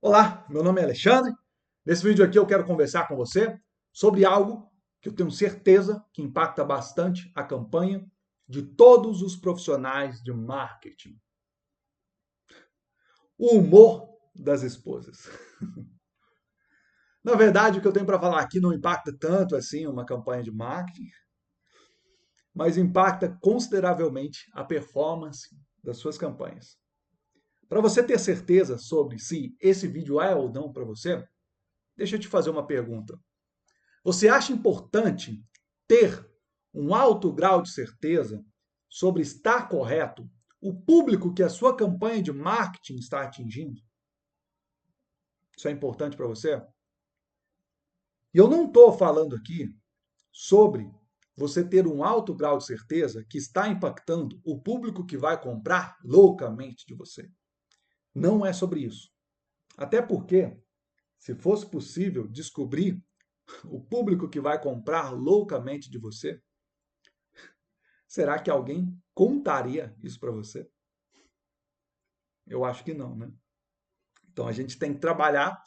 Olá, meu nome é Alexandre. Nesse vídeo aqui eu quero conversar com você sobre algo que eu tenho certeza que impacta bastante a campanha de todos os profissionais de marketing: o humor das esposas. Na verdade, o que eu tenho para falar aqui não impacta tanto assim uma campanha de marketing, mas impacta consideravelmente a performance das suas campanhas. Para você ter certeza sobre se esse vídeo é ou não para você, deixa eu te fazer uma pergunta. Você acha importante ter um alto grau de certeza sobre estar correto o público que a sua campanha de marketing está atingindo? Isso é importante para você? E eu não estou falando aqui sobre você ter um alto grau de certeza que está impactando o público que vai comprar loucamente de você. Não é sobre isso. Até porque, se fosse possível descobrir o público que vai comprar loucamente de você, será que alguém contaria isso para você? Eu acho que não, né? Então a gente tem que trabalhar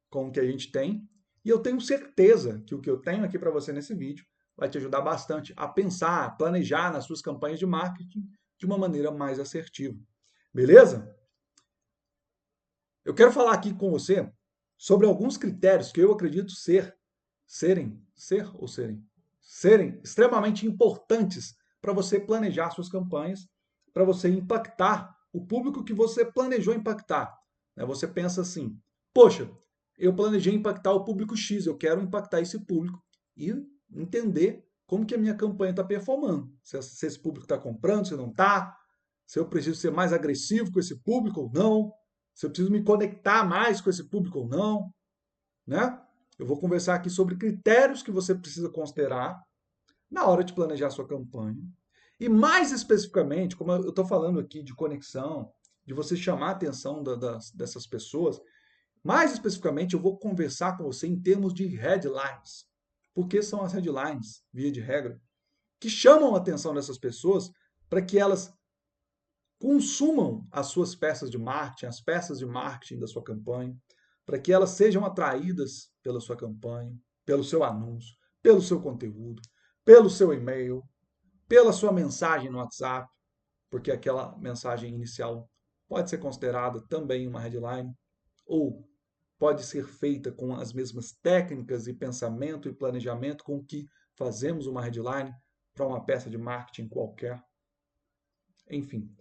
com o que a gente tem, e eu tenho certeza que o que eu tenho aqui para você nesse vídeo vai te ajudar bastante a pensar, a planejar nas suas campanhas de marketing de uma maneira mais assertiva. Beleza? Eu quero falar aqui com você sobre alguns critérios que eu acredito serem extremamente importantes para você planejar suas campanhas, para você impactar o público que você planejou impactar. Você pensa assim: poxa, eu planejei impactar o público X, eu quero impactar esse público e entender como que a minha campanha está performando. Se esse público está comprando, se não está, se eu preciso ser mais agressivo com esse público ou não, se eu preciso me conectar mais com esse público ou não, né? Eu vou conversar aqui sobre critérios que você precisa considerar na hora de planejar sua campanha. E mais especificamente, como eu estou falando aqui de conexão, de você chamar a atenção dessas pessoas, mais especificamente eu vou conversar com você em termos de headlines. Porque são as headlines, via de regra, que chamam a atenção dessas pessoas para que elas consumam as suas peças de marketing, as peças de marketing da sua campanha, para que elas sejam atraídas pela sua campanha, pelo seu anúncio, pelo seu conteúdo, pelo seu e-mail, pela sua mensagem no WhatsApp, porque aquela mensagem inicial pode ser considerada também uma headline, ou pode ser feita com as mesmas técnicas e pensamento e planejamento com que fazemos uma headline para uma peça de marketing qualquer. Enfim,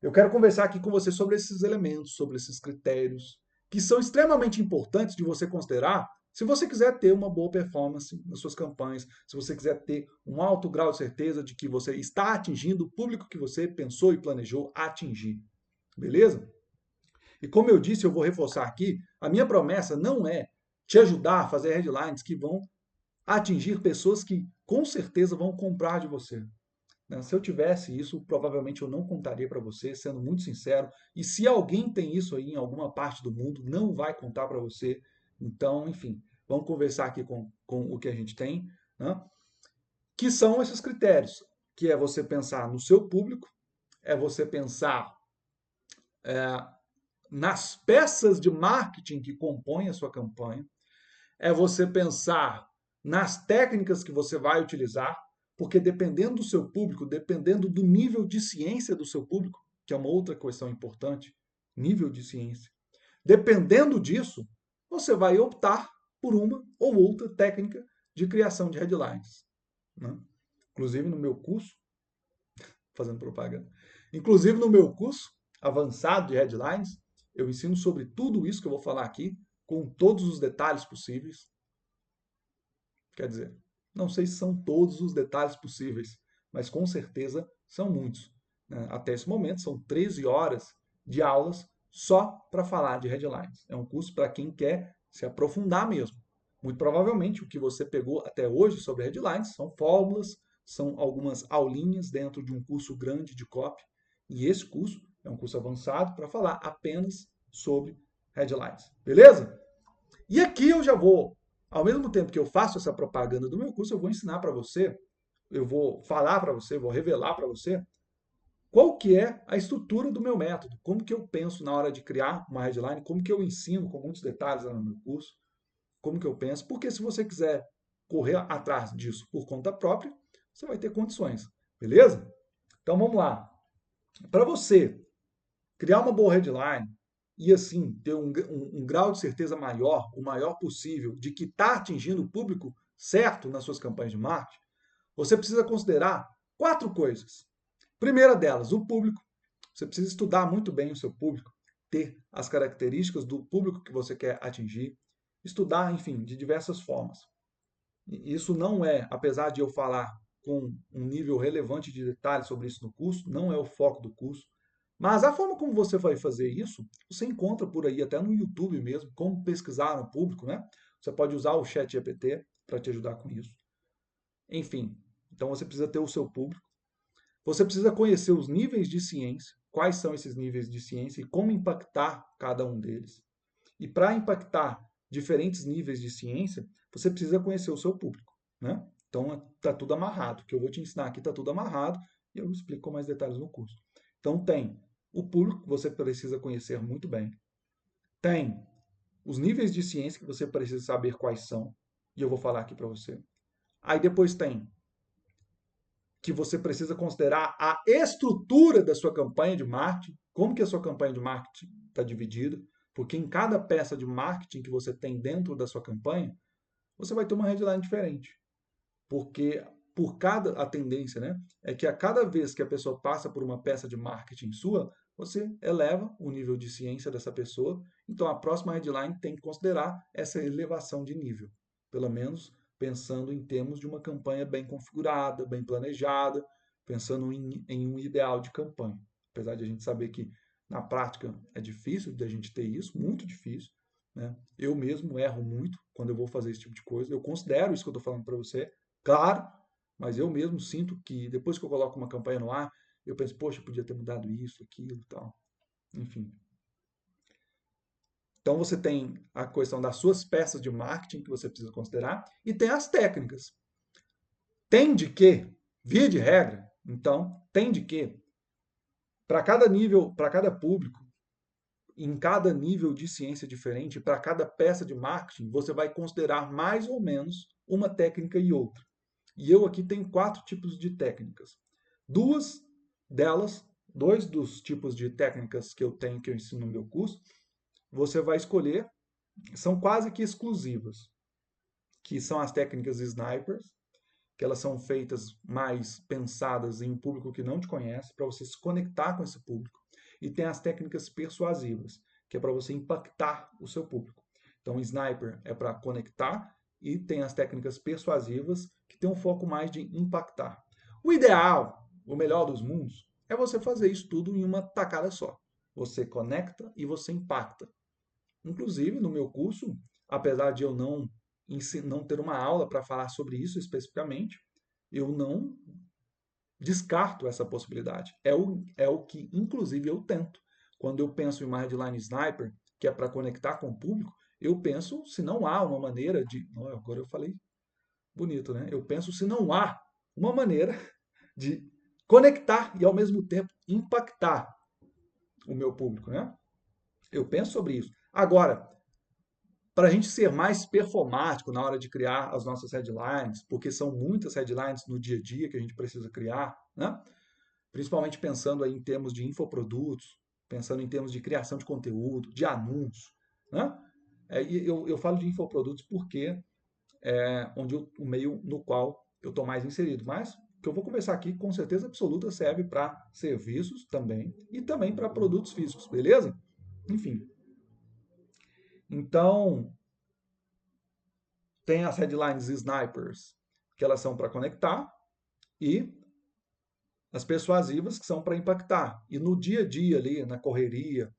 eu quero conversar aqui com você sobre esses elementos, sobre esses critérios, que são extremamente importantes de você considerar se você quiser ter uma boa performance nas suas campanhas, se você quiser ter um alto grau de certeza de que você está atingindo o público que você pensou e planejou atingir. Beleza? E como eu disse, eu vou reforçar aqui, a minha promessa não é te ajudar a fazer headlines que vão atingir pessoas que com certeza vão comprar de você. Se eu tivesse isso, provavelmente eu não contaria para você, sendo muito sincero. E se alguém tem isso aí em alguma parte do mundo, não vai contar para você. Então, enfim, vamos conversar aqui com o que a gente tem, né? Que são esses critérios, que é você pensar no seu público, é você pensar nas peças de marketing que compõem a sua campanha, é você pensar nas técnicas que você vai utilizar, porque dependendo do seu público, dependendo do nível de ciência do seu público, que é uma outra questão importante, nível de ciência, dependendo disso, você vai optar por uma ou outra técnica de criação de headlines. Né? Inclusive no meu curso, fazendo propaganda, inclusive no meu curso avançado de headlines, eu ensino sobre tudo isso que eu vou falar aqui, com todos os detalhes possíveis. Quer dizer, não sei se são todos os detalhes possíveis, mas com certeza são muitos. Até esse momento, são 13 horas de aulas só para falar de headlines. É um curso para quem quer se aprofundar mesmo. Muito provavelmente o que você pegou até hoje sobre headlines são fórmulas, são algumas aulinhas dentro de um curso grande de copy. E esse curso é um curso avançado para falar apenas sobre headlines. Beleza? E aqui eu já vou, ao mesmo tempo que eu faço essa propaganda do meu curso, eu vou ensinar para você, eu vou falar para você, vou revelar para você qual que é a estrutura do meu método, como que eu penso na hora de criar uma headline, como que eu ensino com muitos detalhes lá no meu curso, como que eu penso, porque se você quiser correr atrás disso por conta própria, você vai ter condições, beleza? Então vamos lá. Para você criar uma boa headline e assim ter um grau de certeza maior, o maior possível, de que está atingindo o público certo nas suas campanhas de marketing, você precisa considerar 4 coisas. Primeira delas, o público. Você precisa estudar muito bem o seu público, ter as características do público que você quer atingir, estudar, enfim, de diversas formas. Isso não é, apesar de eu falar com um nível relevante de detalhes sobre isso no curso, não é o foco do curso. Mas a forma como você vai fazer isso, você encontra por aí, até no YouTube mesmo, como pesquisar no público, né? Você pode usar o ChatGPT para te ajudar com isso. Enfim, então você precisa ter o seu público. Você precisa conhecer os níveis de ciência, quais são esses níveis de ciência e como impactar cada um deles. E para impactar diferentes níveis de ciência, você precisa conhecer o seu público, né? Então está tudo amarrado. O que eu vou te ensinar aqui está tudo amarrado e eu explico com mais detalhes no curso. Então tem o público que você precisa conhecer muito bem. Tem os níveis de ciência que você precisa saber quais são, e eu vou falar aqui para você. Aí depois tem que você precisa considerar a estrutura da sua campanha de marketing, como que a sua campanha de marketing está dividida, porque em cada peça de marketing que você tem dentro da sua campanha, você vai ter uma headline diferente. Porque a tendência, né, é que a cada vez que a pessoa passa por uma peça de marketing sua, você eleva o nível de ciência dessa pessoa. Então a próxima headline tem que considerar essa elevação de nível, pelo menos pensando em termos de uma campanha bem configurada, bem planejada, pensando em um ideal de campanha. Apesar de a gente saber que na prática é difícil de a gente ter isso, muito difícil, né? Eu mesmo erro muito quando eu vou fazer esse tipo de coisa. Eu considero isso que eu estou falando para você, claro, mas eu mesmo sinto que depois que eu coloco uma campanha no ar, eu penso, poxa, podia ter mudado isso, aquilo e tal. Enfim. Então você tem a questão das suas peças de marketing que você precisa considerar e tem as técnicas. Tem de que, via de regra, então, tem de que, para cada nível, para cada público, em cada nível de ciência diferente, para cada peça de marketing, você vai considerar mais ou menos uma técnica e outra. E eu aqui tenho 4 tipos de técnicas. Duas delas, dois dos tipos de técnicas que eu tenho, que eu ensino no meu curso, você vai escolher, são quase que exclusivas, que são as técnicas snipers, que elas são feitas mais pensadas em um público que não te conhece, para você se conectar com esse público. E tem as técnicas persuasivas, que é para você impactar o seu público. Então, o sniper é para conectar e tem as técnicas persuasivas, que tem um foco mais de impactar. O ideal, o melhor dos mundos, é você fazer isso tudo em uma tacada só. Você conecta e você impacta. Inclusive, no meu curso, apesar de eu não ter uma aula para falar sobre isso especificamente, eu não descarto essa possibilidade. É o que, inclusive, eu tento. Quando eu penso em uma headline sniper, que é para conectar com o público, eu penso se não há uma maneira de. Oh, agora eu falei bonito, né? Eu penso se não há uma maneira de conectar e, ao mesmo tempo, impactar o meu público, né? Eu penso sobre isso. Agora, para a gente ser mais performático na hora de criar as nossas headlines, porque são muitas headlines no dia a dia que a gente precisa criar, né? Principalmente pensando aí em termos de infoprodutos, pensando em termos de criação de conteúdo, de anúncio, né? Eu falo de infoprodutos porque é o meio no qual eu estou mais inserido, mas o que eu vou conversar aqui com certeza absoluta serve para serviços também e também para produtos físicos, beleza? Enfim, então tem as headlines snipers, que elas são para conectar, e as persuasivas, que são para impactar. E no dia a dia ali, na correria,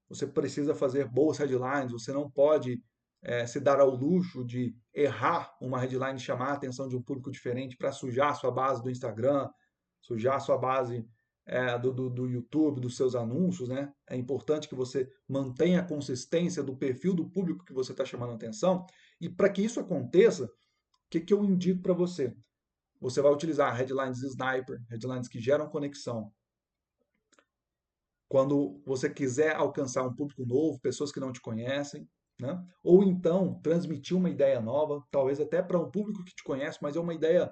você precisa fazer boas headlines, você não pode se dar ao luxo de errar uma headline e chamar a atenção de um público diferente para sujar a sua base do Instagram, sujar a sua base do YouTube, dos seus anúncios, né? É importante que você mantenha a consistência do perfil do público que você está chamando a atenção. E para que isso aconteça, o que eu indico para você? Você vai utilizar headlines sniper, headlines que geram conexão, quando você quiser alcançar um público novo, pessoas que não te conhecem, né? Ou então transmitir uma ideia nova, talvez até para um público que te conhece, mas é uma ideia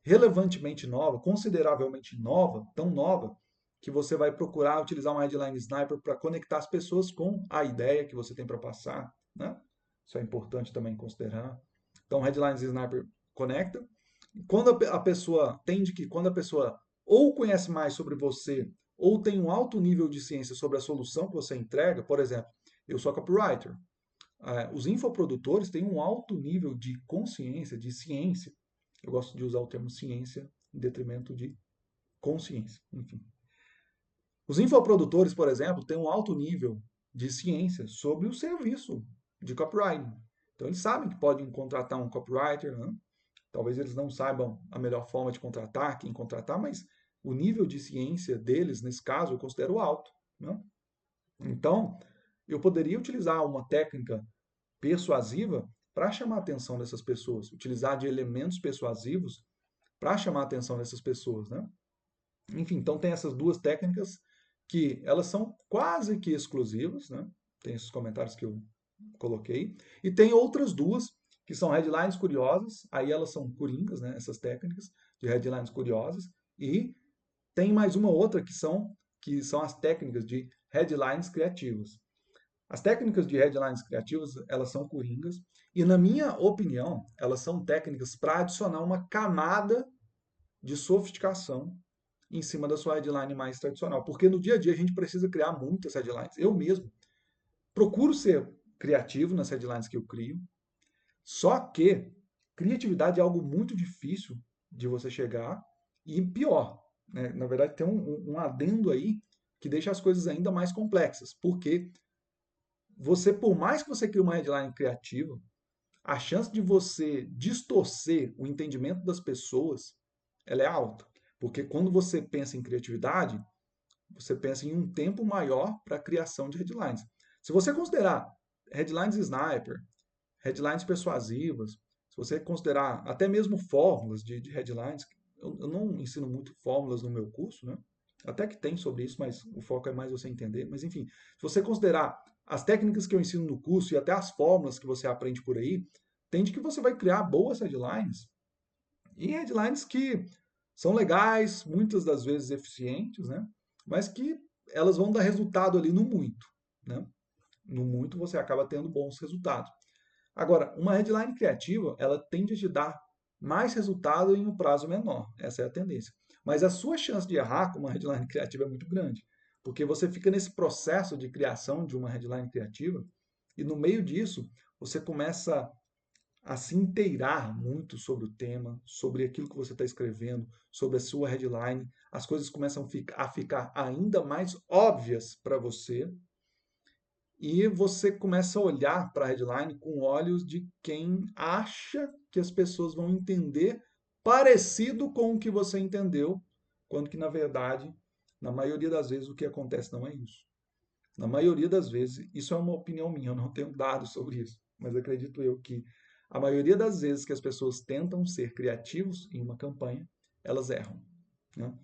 relevantemente nova, consideravelmente nova, tão nova, que você vai procurar utilizar uma headline sniper para conectar as pessoas com a ideia que você tem para passar, né? Isso é importante também considerar. Então, headlines sniper conecta. Quando a pessoa tende que quando a pessoa ou conhece mais sobre você ou tem um alto nível de ciência sobre a solução que você entrega, por exemplo, eu sou copywriter. Os infoprodutores têm um alto nível de consciência, de ciência. Eu gosto de usar o termo ciência em detrimento de consciência. Enfim. Os infoprodutores, por exemplo, têm um alto nível de ciência sobre o serviço de copywriting. Então, eles sabem que podem contratar um copywriter, né? Talvez eles não saibam a melhor forma de contratar, quem contratar, mas o nível de ciência deles, nesse caso, eu considero alto, né? Então, eu poderia utilizar uma técnica persuasiva para chamar a atenção dessas pessoas, utilizar de elementos persuasivos para chamar a atenção dessas pessoas, né? Enfim, então tem essas duas técnicas que elas são quase que exclusivas, né? Tem esses comentários que eu coloquei. E tem outras duas que são headlines curiosas, aí elas são coringas, né? Essas técnicas de headlines curiosas. E tem mais uma outra que são as técnicas de headlines criativas. As técnicas de headlines criativas, elas são coringas e, na minha opinião, elas são técnicas para adicionar uma camada de sofisticação em cima da sua headline mais tradicional. Porque no dia a dia a gente precisa criar muitas headlines. Eu mesmo procuro ser criativo nas headlines que eu crio, só que criatividade é algo muito difícil de você chegar e pior, né? Na verdade, tem um adendo aí que deixa as coisas ainda mais complexas, porque você, por mais que você crie uma headline criativa, a chance de você distorcer o entendimento das pessoas, ela é alta. Porque quando você pensa em criatividade, você pensa em um tempo maior para a criação de headlines. Se você considerar headlines sniper, headlines persuasivas, se você considerar até mesmo fórmulas de headlines, eu não ensino muito fórmulas no meu curso, né? Até que tem sobre isso, mas o foco é mais você entender. Mas enfim, se você considerar as técnicas que eu ensino no curso e até as fórmulas que você aprende por aí, tende que você vai criar boas headlines e headlines que são legais, muitas das vezes eficientes, né? Mas que elas vão dar resultado ali no muito, né? No muito você acaba tendo bons resultados. Agora, uma headline criativa, ela tende a te dar mais resultado em um prazo menor. Essa é a tendência. Mas a sua chance de errar com uma headline criativa é muito grande, porque você fica nesse processo de criação de uma headline criativa e no meio disso você começa a se inteirar muito sobre o tema, sobre aquilo que você está escrevendo, sobre a sua headline. As coisas começam a ficar ainda mais óbvias para você e você começa a olhar para a headline com olhos de quem acha que as pessoas vão entender parecido com o que você entendeu, quando que, na verdade, na maioria das vezes, o que acontece não é isso. Na maioria das vezes, isso é uma opinião minha, eu não tenho dados sobre isso, mas acredito eu que a maioria das vezes que as pessoas tentam ser criativos em uma campanha, elas erram, né?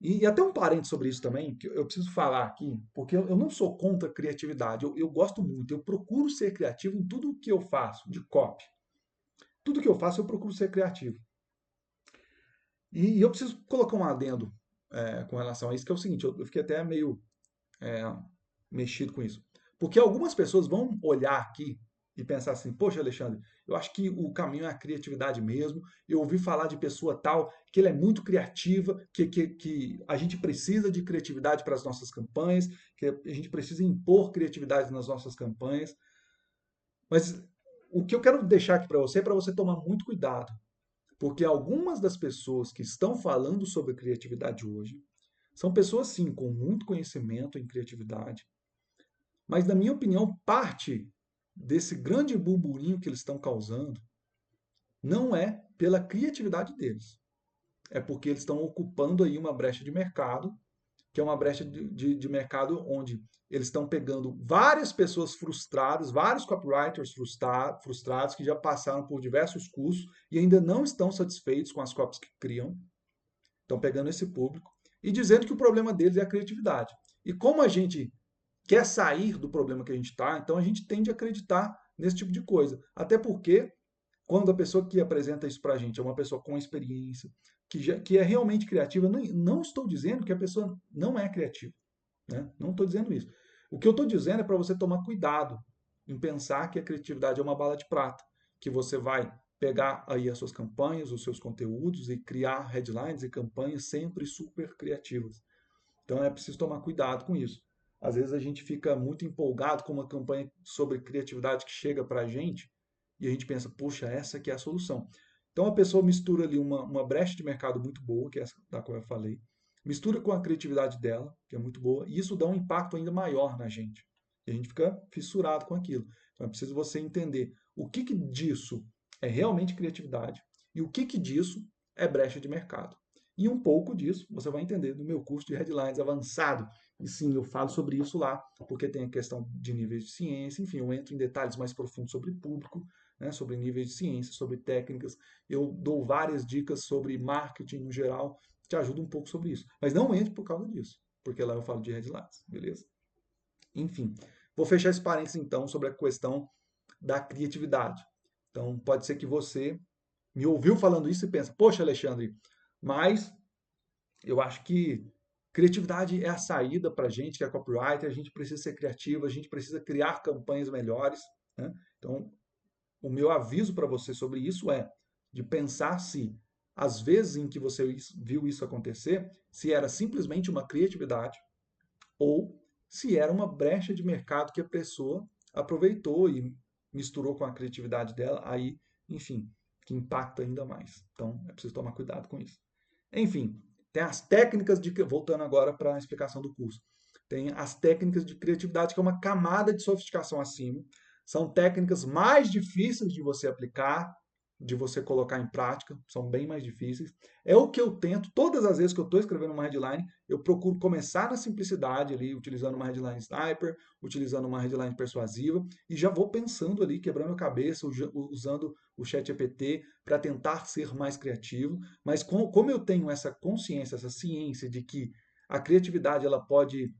E até um parênteses sobre isso também, que eu preciso falar aqui, porque eu não sou contra a criatividade, eu gosto muito, eu procuro ser criativo em tudo que eu faço, de copy. Tudo que eu faço, eu procuro ser criativo. E eu preciso colocar um adendo com relação a isso, que é o seguinte, eu fiquei até meio é, mexido com isso. Porque algumas pessoas vão olhar aqui e pensar assim, poxa, Alexandre, eu acho que o caminho é a criatividade mesmo. Eu ouvi falar de pessoa tal, que ela é muito criativa, que a gente precisa de criatividade para as nossas campanhas, que a gente precisa impor criatividade nas nossas campanhas. Mas o que eu quero deixar aqui para você é para você tomar muito cuidado. Porque algumas das pessoas que estão falando sobre criatividade hoje são pessoas, sim, com muito conhecimento em criatividade, mas, na minha opinião, parte desse grande burburinho que eles estão causando não é pela criatividade deles. É porque eles estão ocupando aí uma brecha de mercado, que é uma brecha de mercado onde eles estão pegando várias pessoas frustradas, vários copywriters frustrados que já passaram por diversos cursos e ainda não estão satisfeitos com as copies que criam. Estão pegando esse público e dizendo que o problema deles é a criatividade. E como a gente quer sair do problema que a gente está, então a gente tende a acreditar nesse tipo de coisa. Até porque, quando a pessoa que apresenta isso para a gente é uma pessoa com experiência, que é realmente criativa, não estou dizendo que a pessoa não é criativa. Né? Não estou dizendo isso. O que eu estou dizendo é para você tomar cuidado em pensar que a criatividade é uma bala de prata, que você vai pegar aí as suas campanhas, os seus conteúdos e criar headlines e campanhas sempre super criativas. Então é preciso tomar cuidado com isso. Às vezes a gente fica muito empolgado com uma campanha sobre criatividade que chega para a gente e a gente pensa, puxa, essa aqui é a solução. Então a pessoa mistura ali uma brecha de mercado muito boa, que é essa da qual eu falei, mistura com a criatividade dela, que é muito boa, e isso dá um impacto ainda maior na gente. E a gente fica fissurado com aquilo. Então é preciso você entender o que disso é realmente criatividade e o que disso é brecha de mercado. E um pouco disso você vai entender no meu curso de Headlines avançado. E sim, eu falo sobre isso lá, porque tem a questão de níveis de ciência, enfim, eu entro em detalhes mais profundos sobre público, né, sobre níveis de ciência, sobre técnicas. Eu dou várias dicas sobre marketing no geral, te ajuda um pouco sobre isso. Mas não entre por causa disso, porque lá eu falo de Headlines, beleza? Enfim, vou fechar esse parênteses então sobre a questão da criatividade. Então, pode ser que você me ouviu falando isso e pensa, poxa, Alexandre, mas eu acho que criatividade é a saída para a gente, que é copywriter, a gente precisa ser criativo, a gente precisa criar campanhas melhores. Né? Então, o meu aviso para você sobre isso é de pensar se, às vezes em que você viu isso acontecer, se era simplesmente uma criatividade ou se era uma brecha de mercado que a pessoa aproveitou e misturou com a criatividade dela, aí, enfim, que impacta ainda mais. Então, é preciso tomar cuidado com isso. Enfim, tem as técnicas de. Voltando agora para a explicação do curso. Tem as técnicas de criatividade, que é uma camada de sofisticação acima. São técnicas mais difíceis de você aplicar, de você colocar em prática, são bem mais difíceis. É o que eu tento, todas as vezes que eu estou escrevendo uma headline, eu procuro começar na simplicidade ali, utilizando uma headline sniper, utilizando uma headline persuasiva, e já vou pensando ali, quebrando a cabeça, usando o chat GPT para tentar ser mais criativo. Mas como eu tenho essa consciência, essa ciência de que a criatividade, ela pode,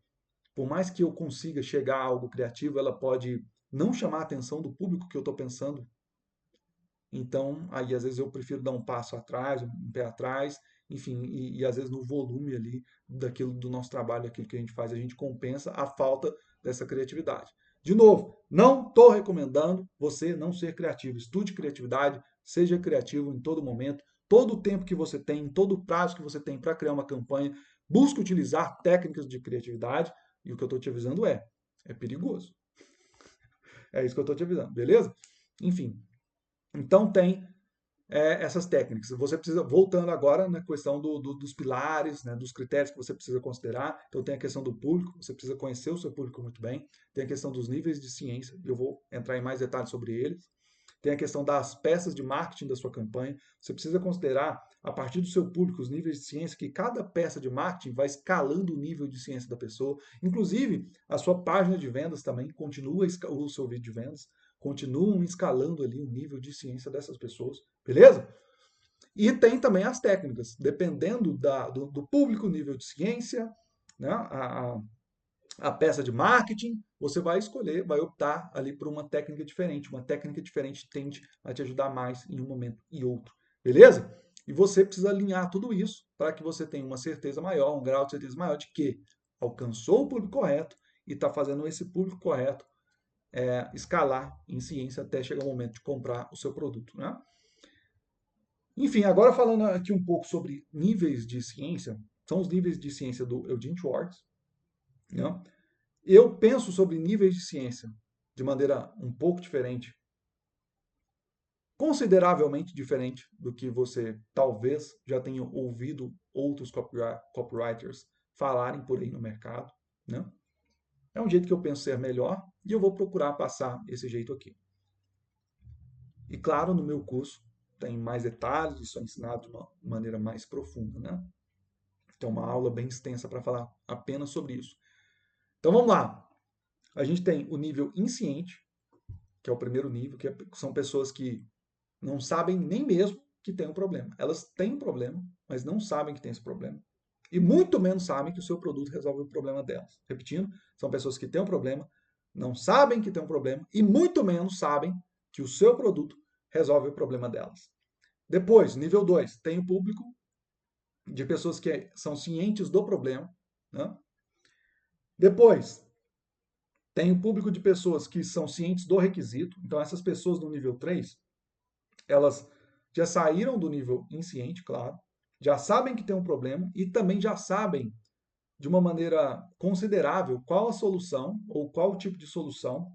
por mais que eu consiga chegar a algo criativo, ela pode não chamar a atenção do público que eu estou pensando. Então, aí às vezes eu prefiro dar um passo atrás, um pé atrás, enfim, e às vezes no volume ali daquilo do nosso trabalho, daquilo que a gente faz, a gente compensa a falta dessa criatividade. De novo, não estou recomendando você não ser criativo. Estude criatividade, seja criativo em todo momento, todo o tempo que você tem, todo o prazo que você tem para criar uma campanha, busque utilizar técnicas de criatividade, e o que eu estou te avisando é perigoso. É isso que eu estou te avisando, beleza? Enfim, então tem essas técnicas. Você precisa, voltando agora na questão dos pilares, né, dos critérios que você precisa considerar. Então tem a questão do público, você precisa conhecer o seu público muito bem. Tem a questão dos níveis de ciência, eu vou entrar em mais detalhes sobre eles. Tem a questão das peças de marketing da sua campanha. Você precisa considerar, a partir do seu público, os níveis de ciência, que cada peça de marketing vai escalando o nível de ciência da pessoa. Inclusive, a sua página de vendas também continua o seu vídeo de vendas, continuam escalando ali o nível de ciência dessas pessoas, beleza? E tem também as técnicas, dependendo do público, nível de ciência, né, a peça de marketing, você vai escolher, vai optar ali por uma técnica diferente. Uma técnica diferente tende a te ajudar mais em um momento e outro. Beleza? E você precisa alinhar tudo isso para que você tenha uma certeza maior, um grau de certeza maior de que alcançou o público correto e está fazendo esse público correto escalar em ciência até chegar o momento de comprar o seu produto. Né? Enfim, agora falando aqui um pouco sobre níveis de ciência, são os níveis de ciência do Eugene Schwartz. Né? Eu penso sobre níveis de ciência de maneira um pouco diferente, consideravelmente diferente do que você talvez já tenha ouvido outros copywriters falarem por aí no mercado. Né? É um jeito que eu penso ser melhor e eu vou procurar passar esse jeito aqui. E claro, no meu curso tem mais detalhes, isso é ensinado de uma maneira mais profunda. Né? Tem uma aula bem extensa para falar apenas sobre isso. Então vamos lá. A gente tem o nível insciente, que é o primeiro nível, que são pessoas que não sabem nem mesmo que tem um problema. Elas têm um problema, mas não sabem que tem esse problema. E muito menos sabem que o seu produto resolve o problema delas. Repetindo, são pessoas que têm um problema, não sabem que tem um problema e muito menos sabem que o seu produto resolve o problema delas. Depois, nível 2, tem o público de pessoas que são cientes do problema. Né? Depois, tem o público de pessoas que são cientes do requisito. Então, essas pessoas no nível 3, elas já saíram do nível insciente, claro, já sabem que tem um problema e também já sabem de uma maneira considerável qual a solução ou qual o tipo de solução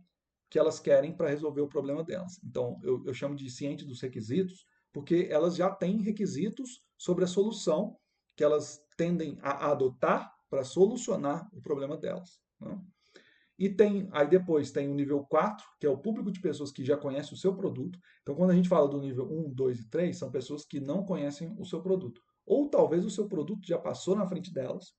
que elas querem para resolver o problema delas. Então, eu chamo de ciente dos requisitos, porque elas já têm requisitos sobre a solução que elas tendem a adotar para solucionar o problema delas. Né? E tem, aí depois tem o nível 4, que é o público de pessoas que já conhecem o seu produto. Então, quando a gente fala do nível 1, 2 e 3, são pessoas que não conhecem o seu produto. Ou talvez o seu produto já passou na frente delas,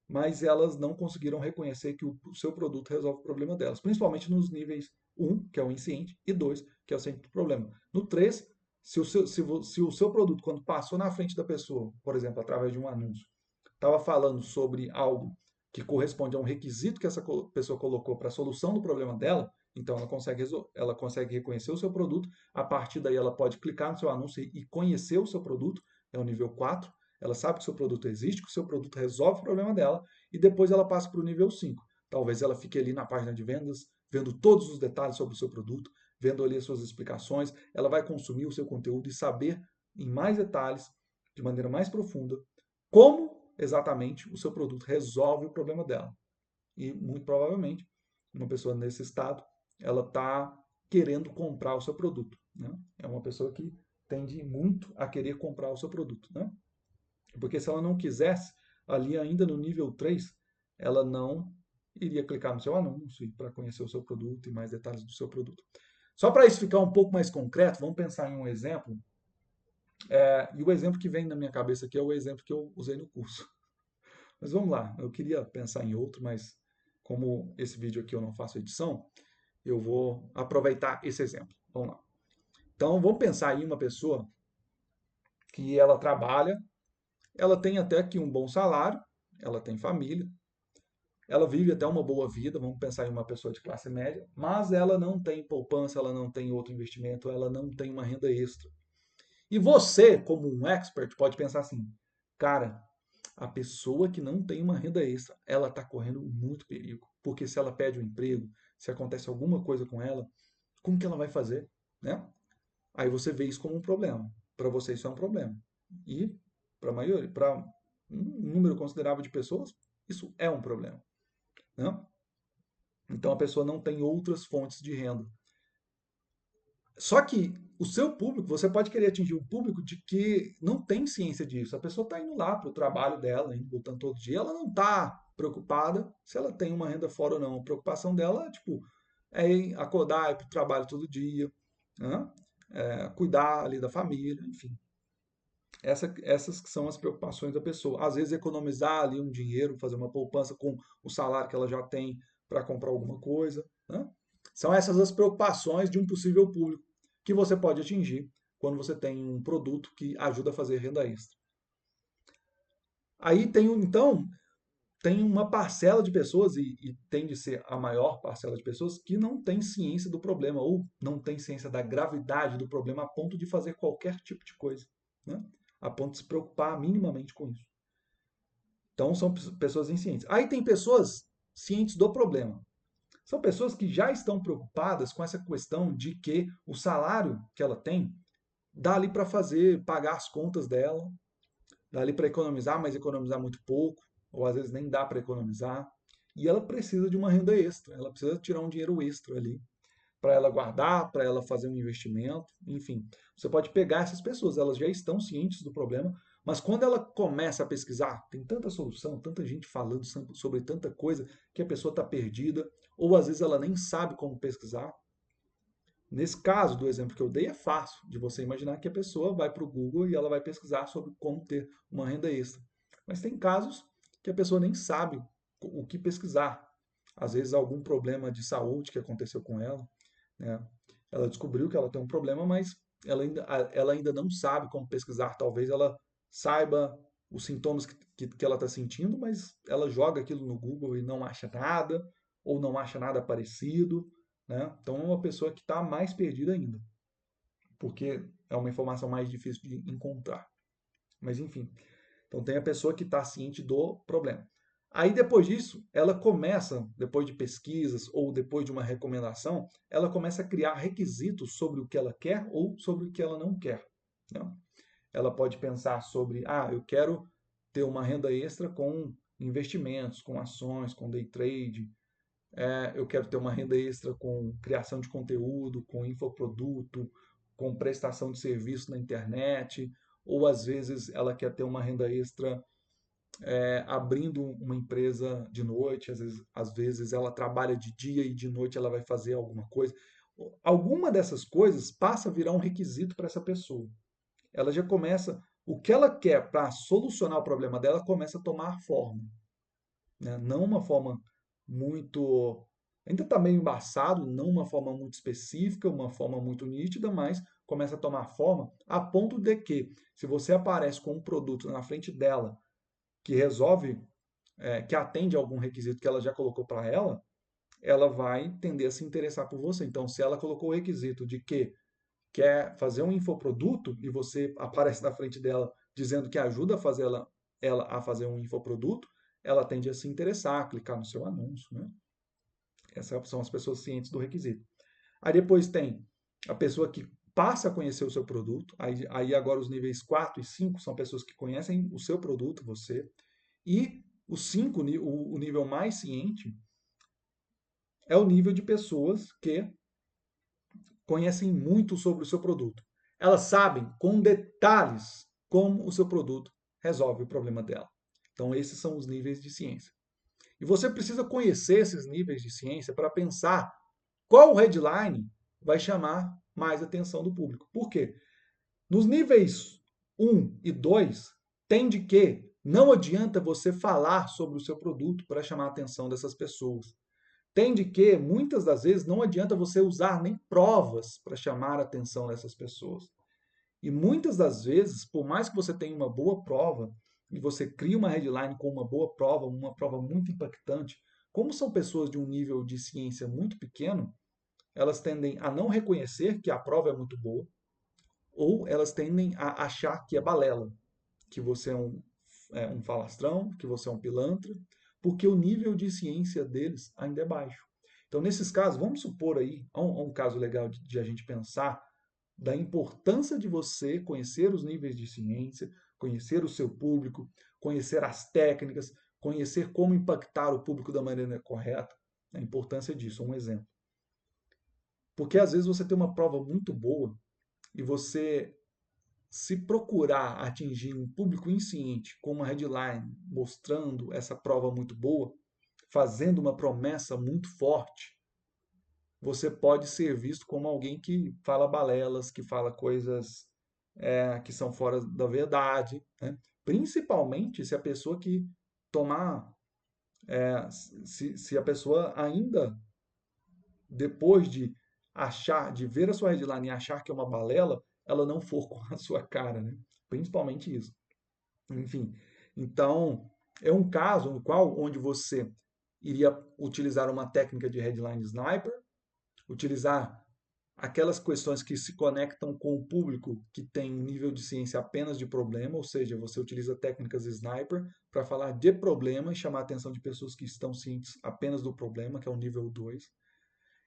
mas elas não conseguiram reconhecer que o seu produto resolve o problema delas, principalmente nos níveis 1, que é o insciente, e 2, que é o ciente do problema. No 3, se o seu produto, quando passou na frente da pessoa, por exemplo, através de um anúncio, estava falando sobre algo que corresponde a um requisito que essa pessoa colocou para a solução do problema dela, então ela consegue reconhecer o seu produto, a partir daí ela pode clicar no seu anúncio e conhecer o seu produto, é o nível 4, ela sabe que o seu produto existe, que o seu produto resolve o problema dela, e depois ela passa para o nível 5. Talvez ela fique ali na página de vendas, vendo todos os detalhes sobre o seu produto, vendo ali as suas explicações, ela vai consumir o seu conteúdo e saber em mais detalhes, de maneira mais profunda, como exatamente o seu produto resolve o problema dela. E muito provavelmente, uma pessoa nesse estado, ela está querendo comprar o seu produto. Né? É uma pessoa que tende muito a querer comprar o seu produto. Né? Porque se ela não quisesse, ali ainda no nível 3, ela não iria clicar no seu anúncio para conhecer o seu produto e mais detalhes do seu produto. Só para isso ficar um pouco mais concreto, vamos pensar em um exemplo. E o exemplo que vem na minha cabeça aqui é o exemplo que eu usei no curso. Mas vamos lá, eu queria pensar em outro, mas como esse vídeo aqui eu não faço edição, eu vou aproveitar esse exemplo. Vamos lá. Então, vamos pensar em uma pessoa que ela trabalha, ela tem até aqui um bom salário, ela tem família, ela vive até uma boa vida, vamos pensar em uma pessoa de classe média, mas ela não tem poupança, ela não tem outro investimento, ela não tem uma renda extra. E você, como um expert, pode pensar assim, cara, a pessoa que não tem uma renda extra, ela está correndo muito perigo. Porque se ela perde o emprego, se acontece alguma coisa com ela, como que ela vai fazer? Né? Aí você vê isso como um problema. Para você isso é um problema. E para a maioria, para um número considerável de pessoas, isso é um problema. Né? Então a pessoa não tem outras fontes de renda. Só que o seu público, você pode querer atingir um público de que não tem ciência disso. A pessoa está indo lá para o trabalho dela, indo voltando todo dia, ela não está preocupada se ela tem uma renda fora ou não. A preocupação dela tipo, é acordar, ir para o trabalho todo dia, né? Cuidar ali da família, enfim. Essas que são as preocupações da pessoa. Às vezes economizar ali um dinheiro, fazer uma poupança com o salário que ela já tem para comprar alguma coisa. Né? São essas as preocupações de um possível público que você pode atingir quando você tem um produto que ajuda a fazer renda extra. Aí então, tem uma parcela de pessoas, e tem de ser a maior parcela de pessoas, que não tem ciência do problema, ou não tem ciência da gravidade do problema a ponto de fazer qualquer tipo de coisa. Né? A ponto de se preocupar minimamente com isso. Então, são pessoas inscientes. Aí tem pessoas cientes do problema. São pessoas que já estão preocupadas com essa questão de que o salário que ela tem dá ali para fazer, pagar as contas dela, dá ali para economizar, mas economizar muito pouco, ou às vezes nem dá para economizar. E ela precisa de uma renda extra, ela precisa tirar um dinheiro extra ali para ela guardar, para ela fazer um investimento, enfim. Você pode pegar essas pessoas, elas já estão cientes do problema, mas quando ela começa a pesquisar, tem tanta solução, tanta gente falando sobre tanta coisa que a pessoa está perdida, ou às vezes ela nem sabe como pesquisar. Nesse caso do exemplo que eu dei, é fácil de você imaginar que a pessoa vai para o Google e ela vai pesquisar sobre como ter uma renda extra. Mas tem casos que a pessoa nem sabe o que pesquisar. Às vezes algum problema de saúde que aconteceu com ela, né? Ela descobriu que ela tem um problema, mas ela ainda não sabe como pesquisar. Talvez ela saiba os sintomas que ela está sentindo, mas ela joga aquilo no Google e não acha nada, ou não acha nada parecido, né? Então é uma pessoa que está mais perdida ainda, porque é uma informação mais difícil de encontrar. Mas enfim, então tem a pessoa que está ciente do problema. Aí depois disso, ela começa, depois de pesquisas ou depois de uma recomendação, ela começa a criar requisitos sobre o que ela quer ou sobre o que ela não quer, né? Ela pode pensar sobre, eu quero ter uma renda extra com investimentos, com ações, com day trade, eu quero ter uma renda extra com criação de conteúdo, com infoproduto, com prestação de serviço na internet, ou às vezes ela quer ter uma renda extra abrindo uma empresa de noite, às vezes ela trabalha de dia e de noite ela vai fazer alguma coisa. Alguma dessas coisas passa a virar um requisito para essa pessoa. Ela já começa, o que ela quer para solucionar o problema dela começa a tomar forma, né? Não uma forma muito, ainda está meio embaçado, não uma forma muito específica, uma forma muito nítida, mas começa a tomar forma a ponto de que, se você aparece com um produto na frente dela que resolve, que atende a algum requisito que ela já colocou para ela vai tender a se interessar por você. Então, se ela colocou o requisito de que quer fazer um infoproduto e você aparece na frente dela dizendo que ajuda a fazer ela a fazer um infoproduto, ela tende a se interessar, a clicar no seu anúncio, né? Essas são as pessoas cientes do requisito. Aí depois tem a pessoa que passa a conhecer o seu produto. Aí agora os níveis 4 e 5 são pessoas que conhecem o seu produto, você. E o 5, o nível mais ciente, é o nível de pessoas que conhecem muito sobre o seu produto. Elas sabem com detalhes como o seu produto resolve o problema dela. Então, esses são os níveis de ciência. E você precisa conhecer esses níveis de ciência para pensar qual headline vai chamar mais atenção do público. Por quê? Nos níveis 1 e 2, tem de que não adianta você falar sobre o seu produto para chamar a atenção dessas pessoas. Tem de que, muitas das vezes, não adianta você usar nem provas para chamar a atenção dessas pessoas. E muitas das vezes, por mais que você tenha uma boa prova, e você cria uma headline com uma prova muito impactante, como são pessoas de um nível de ciência muito pequeno, elas tendem a não reconhecer que a prova é muito boa, ou elas tendem a achar que é balela, que você é um falastrão, que você é um pilantra, porque o nível de ciência deles ainda é baixo. Então, nesses casos, vamos supor aí, um caso legal de a gente pensar da importância de você conhecer os níveis de ciência, conhecer o seu público, conhecer as técnicas, conhecer como impactar o público da maneira correta, a importância disso, um exemplo. Porque às vezes você tem uma prova muito boa e você, se procurar atingir um público insciente com uma headline mostrando essa prova muito boa, fazendo uma promessa muito forte, você pode ser visto como alguém que fala balelas, que fala coisas que são fora da verdade, né? Principalmente se a pessoa que tomar, se a pessoa ainda, depois de de ver a sua headline e achar que é uma balela, ela não for com a sua cara, né? Principalmente isso. Enfim, então é um caso no qual onde você iria utilizar uma técnica de headline sniper, utilizar aquelas questões que se conectam com o público que tem um nível de ciência apenas de problema, ou seja, você utiliza técnicas sniper para falar de problema e chamar a atenção de pessoas que estão cientes apenas do problema, que é o nível 2.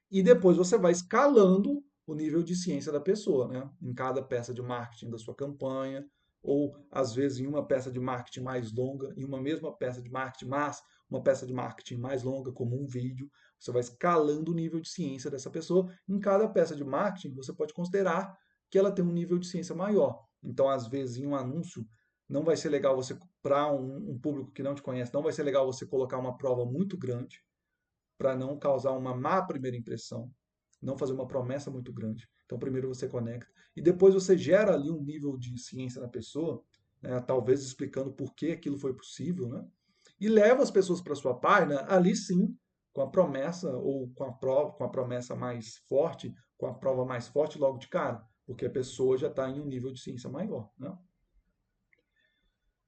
E depois você vai escalando o nível de ciência da pessoa, né? Em cada peça de marketing da sua campanha, ou às vezes em uma peça de marketing mais longa, em uma mesma peça de marketing, mas uma peça de marketing mais longa, como um vídeo. Você vai escalando o nível de ciência dessa pessoa. Em cada peça de marketing, você pode considerar que ela tem um nível de ciência maior. Então, às vezes, em um anúncio, não vai ser legal você, para um público que não te conhece, não vai ser legal você colocar uma prova muito grande para não causar uma má primeira impressão, não fazer uma promessa muito grande. Então, primeiro você conecta e depois você gera ali um nível de ciência na pessoa, né, talvez explicando por que aquilo foi possível, né? E leva as pessoas para sua página, ali sim, com a promessa ou com a prova, com a promessa mais forte, com a prova mais forte logo de cara, porque a pessoa já está em um nível de ciência maior, né?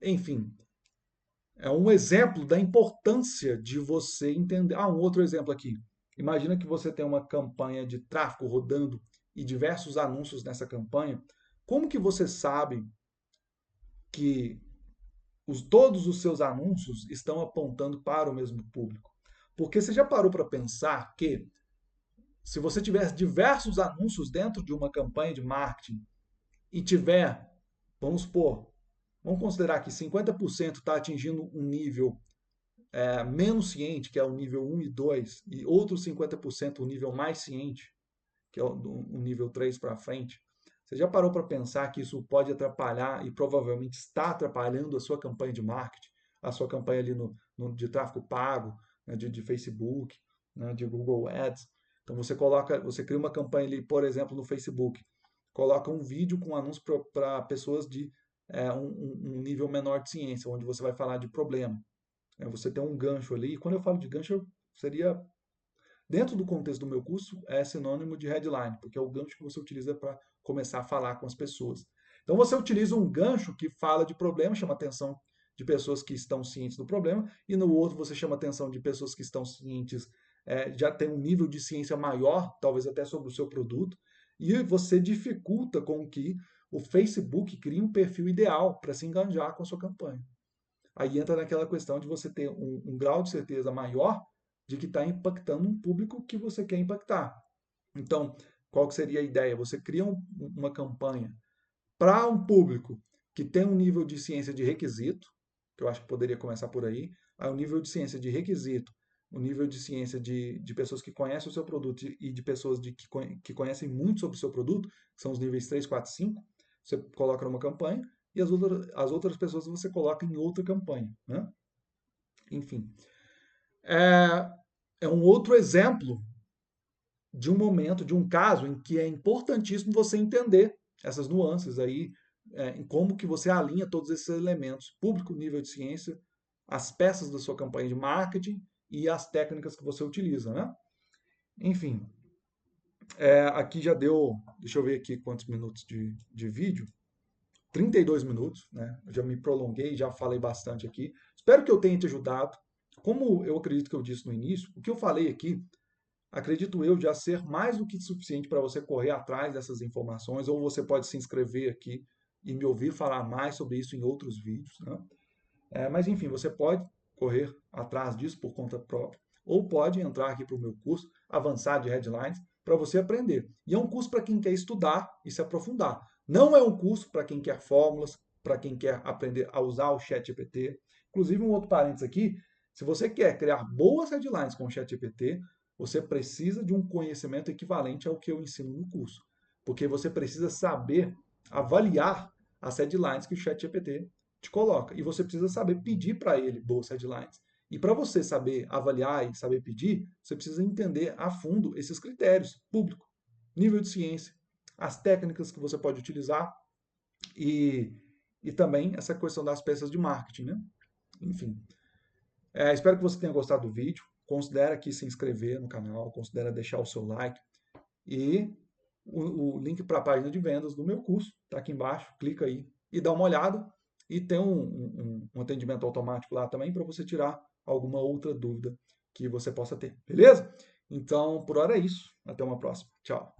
Enfim, é um exemplo da importância de você entender. Ah, um outro exemplo aqui. Imagina que você tem uma campanha de tráfego rodando e diversos anúncios nessa campanha. Como que você sabe que todos os seus anúncios estão apontando para o mesmo público? Porque você já parou para pensar que se você tiver diversos anúncios dentro de uma campanha de marketing e tiver, vamos supor, vamos considerar que 50% está atingindo um nível menos ciente, que é o nível 1 e 2, e outros 50% o nível mais ciente, que é o nível 3 para frente, você já parou para pensar que isso pode atrapalhar e provavelmente está atrapalhando a sua campanha de marketing, a sua campanha ali de tráfego pago, né, de Facebook, né, de Google Ads? Então você cria uma campanha ali, por exemplo, no Facebook, coloca um vídeo com anúncio para pessoas de um nível menor de ciência, onde você vai falar de problema. Você tem um gancho ali, e quando eu falo de gancho, seria, dentro do contexto do meu curso, é sinônimo de headline, porque é o gancho que você utiliza para começar a falar com as pessoas. Então você utiliza um gancho que fala de problema, chama atenção de pessoas que estão cientes do problema, e no outro você chama atenção de pessoas que estão cientes, já tem um nível de ciência maior, talvez até sobre o seu produto, e você dificulta com que o Facebook crie um perfil ideal para se engajar com a sua campanha. Aí entra naquela questão de você ter um grau de certeza maior de que está impactando um público que você quer impactar. Então, qual que seria a ideia? Você cria uma campanha para um público que tem um nível de ciência de requisito, que eu acho que poderia começar por aí, aí o nível de ciência de requisito, o nível de ciência de pessoas que conhecem o seu produto e de pessoas que conhecem muito sobre o seu produto, que são os níveis 3, 4, 5, você coloca numa campanha, e as outras pessoas você coloca em outra campanha. Né? Enfim, é, é um outro exemplo de um momento, de um caso em que é importantíssimo você entender essas nuances aí, em como que você alinha todos esses elementos, público, nível de ciência, as peças da sua campanha de marketing e as técnicas que você utiliza, né? Enfim, aqui já deu, deixa eu ver aqui quantos minutos de vídeo, 32 minutos, né? Eu já me prolonguei, já falei bastante aqui. Espero que eu tenha te ajudado. Como eu acredito que eu disse no início, o que eu falei aqui, acredito eu, já ser mais do que suficiente para você correr atrás dessas informações, ou você pode se inscrever aqui e me ouvir falar mais sobre isso em outros vídeos, né? Mas enfim, você pode correr atrás disso por conta própria, ou pode entrar aqui para o meu curso Avançar de Headlines para você aprender. E é um curso para quem quer estudar e se aprofundar. Não é um curso para quem quer fórmulas, para quem quer aprender a usar o ChatGPT. Inclusive, um outro parênteses aqui, se você quer criar boas headlines com o ChatGPT, você precisa de um conhecimento equivalente ao que eu ensino no curso. Porque você precisa saber avaliar as headlines que o ChatGPT te coloca. E você precisa saber pedir para ele boas headlines. E para você saber avaliar e saber pedir, você precisa entender a fundo esses critérios: público, nível de ciência, as técnicas que você pode utilizar e, e também essa questão das peças de marketing, né? Enfim, espero que você tenha gostado do vídeo. Considere aqui se inscrever no canal, considere deixar o seu like e o link para a página de vendas do meu curso está aqui embaixo. Clica aí e dá uma olhada. E tem um atendimento automático lá também para você tirar alguma outra dúvida que você possa ter. Beleza? Então, por hora é isso. Até uma próxima. Tchau.